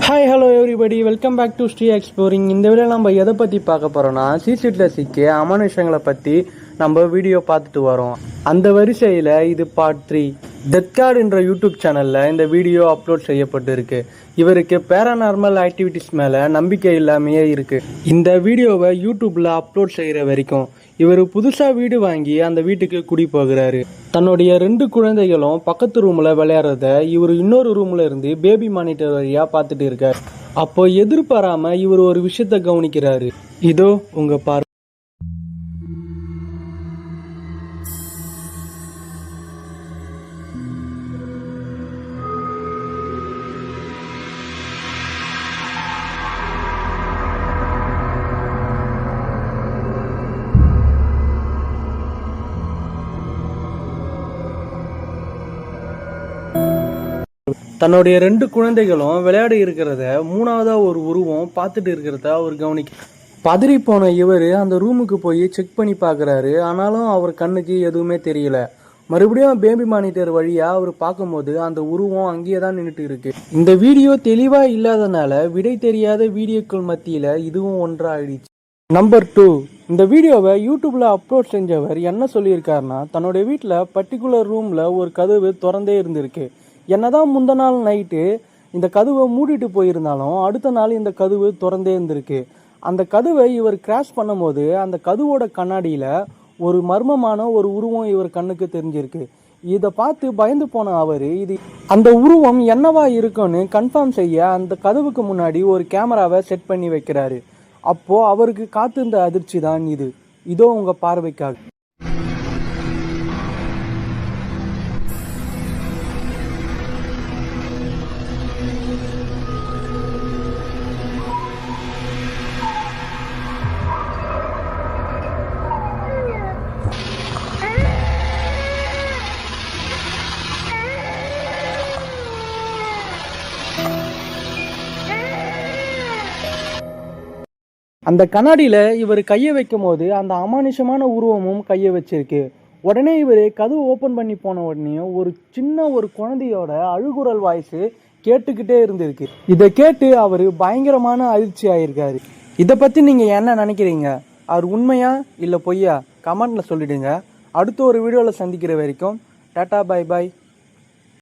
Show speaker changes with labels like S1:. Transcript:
S1: Hi hello everybody, welcome back to Sri exploring. இந்த video நம்ம எதை பற்றி பார்க்க போகிறோம்னா, சீசீட்டில் சிக்க அமானுஷங்களை பற்றி நம்ம வீடியோ பார்த்துட்டு வரோம். அந்த வரிசையில் இது பார்ட் 3. டெத் கார்டு என்ற யூடியூப் சேனலில் இந்த வீடியோ அப்லோட் செய்யப்பட்டு இருக்கு. இவருக்கு பேராநார்மல் ஆக்டிவிட்டிஸ் மேலே நம்பிக்கை இல்லாமையே இருக்கு. இந்த வீடியோவை யூடியூப்பில் அப்லோட் செய்கிற வரைக்கும் இவர் புதுசாக வீடு வாங்கி அந்த வீட்டுக்கு குடி போகிறாரு. தன்னுடைய 2 குழந்தைகளும் பக்கத்து ரூமில் விளையாடுறத இவர் இன்னொரு ரூமில் இருந்து பேபி மானிட்டர் வழியாக பார்த்துட்டு இருக்கார். அப்போ எதிர்பாராமல் இவர் ஒரு விஷயத்தை கவனிக்கிறாரு. இதோ உங்க பார்வை. தன்னுடைய 2 குழந்தைகளும் விளையாடி இருக்கிறத 3ஆவதா ஒரு உருவம் பார்த்துட்டு இருக்கிறத அவர் கவனிக்க பதறி போன இவர் அந்த ரூமுக்கு போய் செக் பண்ணி பார்க்குறாரு. ஆனாலும் அவர் கண்ணுக்கு எதுவுமே தெரியல. மறுபடியும் பேபி மானிட்டர் வழியா அவர் பார்க்கும்போது அந்த உருவம் அங்கேயே தான் நின்றுட்டு இருக்கு. இந்த வீடியோ தெளிவா இல்லாதனால விடை தெரியாத வீடியோக்கள் மத்தியில இதுவும் ஒன்றாயிடுச்சு. நம்பர் 2, இந்த வீடியோவை யூடியூப்ல அப்லோட் செஞ்சவர் என்ன சொல்லியிருக்காருன்னா, தன்னுடைய வீட்டில் பர்டிகுலர் ரூம்ல ஒரு கதவு திறந்தே இருந்திருக்கு. என்னதான் முந்த நாள் நைட்டு இந்த கதவை மூடிட்டு போயிருந்தாலும் அடுத்த நாள் இந்த கதவு திறந்தே இருந்திருக்கு. அந்த கதவை இவர் கிராஷ் பண்ணும்போது அந்த கதவோட கண்ணாடியில் ஒரு மர்மமான ஒரு உருவம் இவர் கண்ணுக்கு தெரிஞ்சிருக்கு. இதை பார்த்து பயந்து போன அவர் அந்த உருவம் என்னவா இருக்குன்னு கன்ஃபார்ம் செய்ய அந்த கதவுக்கு முன்னாடி ஒரு கேமராவை செட் பண்ணி வைக்கிறாரு. அப்போ அவருக்கு காத்திருந்த அதிர்ச்சி தான் இது. இதோ உங்க பார்வைக்காக. அந்த கண்ணாடியில் இவர் கையை வைக்கும் போது அந்த அமானுஷமான உருவமும் கையை வச்சிருக்கு. உடனே இவர் கதவு ஓப்பன் பண்ணி போன உடனே ஒரு சின்ன குழந்தையோட அழுகுரல் வாய்ஸ் கேட்டுக்கிட்டே இருந்திருக்கு. இதை கேட்டு அவர் பயங்கரமான அதிர்ச்சி ஆயிருக்காரு. இதை பற்றி நீங்கள் என்ன நினைக்கிறீங்க? அவர் உண்மையா இல்லை பொய்யா? கமெண்ட்ல சொல்லிடுங்க. அடுத்த ஒரு வீடியோவில் சந்திக்கிற வரைக்கும் டாடா, பை பாய்.